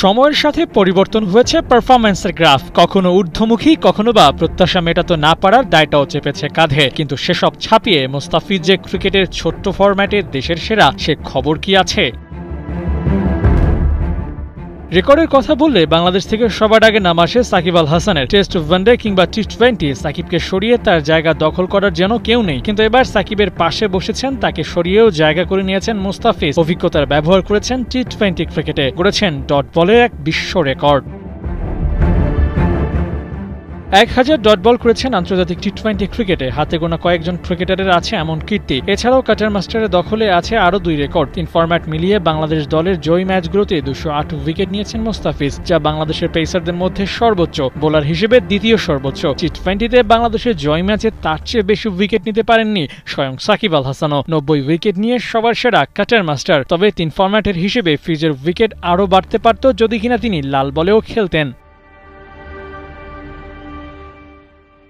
সময়ের সাথে পরিবর্তন হয়েছে পারফরম্যান্সের গ্রাফ, কখনো ঊর্ধ্বমুখী, কখনো বা প্রত্যাশা মেটাতে না পারার দায়টাও চেপেছে কাঁধে। কিন্তু সেসব ছাপিয়ে মোস্তাফিজ যে ক্রিকেটের ছোট্ট ফরম্যাটে দেশের সেরা, সে খবর কি আছে? রেকর্ডের কথা বললে বাংলাদেশ থেকে সবার আগে নাম আসে সাকিব আল হাসানের। টেস্ট, ওয়ানডে কিংবা টি-20 সাকিবকে সরিয়ে তার জায়গা দখল করার যেন কেউ নেই। কিন্তু এবার সাকিবের পাশে বসেছেন, তাকে সরিয়েও জায়গা করে নিয়েছেন মোস্তাফিজ। অভিজ্ঞতার ব্যবহার করেছেন টি-20 ক্রিকেটে, গড়েছেন ডট বলের এক বিশ্ব রেকর্ড। 1000 ডট বল করেছেন আন্তর্জাতিক টি-20 ক্রিকেটে। হাতে গোনা কয়েকজন ক্রিকেটারের আছে এমন কীর্তি। এছাড়াও কাটার মাস্টারের দখলে আছে আরও 2 রেকর্ড। 3 ফরম্যাট মিলিয়ে বাংলাদেশ দলের জয়ী ম্যাচগুলোতে 208 উইকেট নিয়েছেন মোস্তাফিজ, যা বাংলাদেশের পেসারদের মধ্যে সর্বোচ্চ। বোলার হিসেবে দ্বিতীয় সর্বোচ্চ। টি-20তে বাংলাদেশের জয় ম্যাচে তার চেয়ে বেশি উইকেট নিতে পারেননি স্বয়ং সাকিব আল হাসানও। 90 উইকেট নিয়ে সবার সেরা কাটার মাস্টার। তবে 3 ফরম্যাটের হিসেবে ফিজের উইকেট আরও বাড়তে পারত যদি কিনা তিনি লাল বলেও খেলতেন।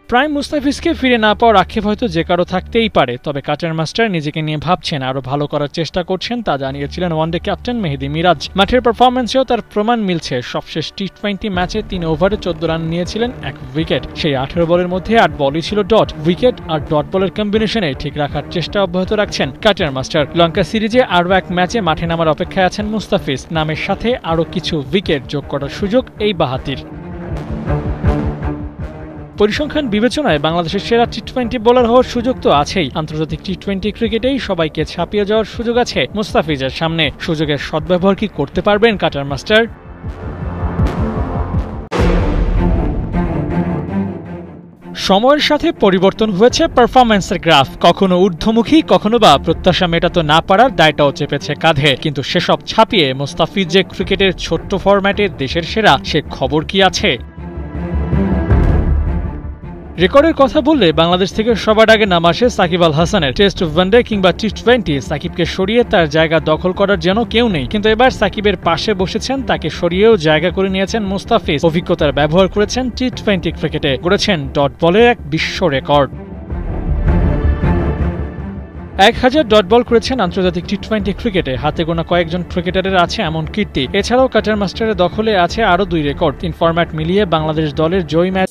প্রাইম মুস্তাফিজকে ফিরে না পাওয়ার আক্ষেপ হয়তো যে কারো থাকতেই পারে, তবে কাটার মাস্টার নিজেকে নিয়ে ভাবছেন, আরও ভালো করার চেষ্টা করছেন, তা জানিয়েছিলেন ওয়ানডে ক্যাপ্টেন মেহেদী মিরাজ। মাঠের পারফরম্যান্সেও তার প্রমাণ মিলছে। সবশেষ টি-20 ম্যাচে 3 ওভারে 14 রান নিয়েছিলেন 1 উইকেট। সেই 18 বলের মধ্যে 8 বলই ছিল ডট। উইকেট আর ডট বলের কম্বিনেশনে ঠিক রাখার চেষ্টা অব্যাহত রাখছেন কাটার মাস্টার। লঙ্কা সিরিজে আরও 1 ম্যাচে মাঠে নামার অপেক্ষায় আছেন মুস্তাফিজ। নামের সাথে আরও কিছু উইকেট যোগ করার সুযোগ এই বাঁহাতির। পরিসংখ্যান বিবেচনায় বাংলাদেশের সেরা টি-20 বোলার হওয়ার সুযোগ তো আছেই। আন্তর্জাতিক টি-20 ক্রিকেটেই সবাইকে ছাপিয়ে যাওয়ার সুযোগ আছে মুস্তাফিজের সামনে। সুযোগের সদ্ব্যবহার কি করতে পারবেন কাটার মাস্টার? সময়ের সাথে পরিবর্তন হয়েছে পারফরম্যান্সের গ্রাফ, কখনো ঊর্ধ্বমুখী, কখনো বা প্রত্যাশা মেটাতে না পারার দায়টাও চেপেছে কাঁধে। কিন্তু সেসব ছাপিয়ে মোস্তাফিজ যে ক্রিকেটের ছোট্ট ফরম্যাটে দেশের সেরা, সে খবর কি আছে? রেকর্ডের কথা বললে বাংলাদেশ থেকে সবার আগে নাম আসে সাকিব আল হাসানের। টেস্ট, ওয়ানডে কিংবা টি-20 সাকিবকে সরিয়ে তার জায়গা দখল করার যেন কেউ নেই। কিন্তু এবার সাকিবের পাশে বসেছেন, তাকে সরিয়েও জায়গা করে নিয়েছেন মোস্তাফিজ। অভিজ্ঞতার ব্যবহার করেছেন টি-20 ক্রিকেটে, গড়েছেন ডট বলের এক বিশ্ব রেকর্ড। 1000 ডট বল করেছেন আন্তর্জাতিক টি-20 ক্রিকেটে। হাতে গোনা কয়েকজন ক্রিকেটারের আছে এমন কীর্তি। এছাড়াও কাটার মাস্টারের দখলে আছে আরও 2 রেকর্ড। 3 ফরম্যাট মিলিয়ে বাংলাদেশ দলের জয়ী ম্যাচ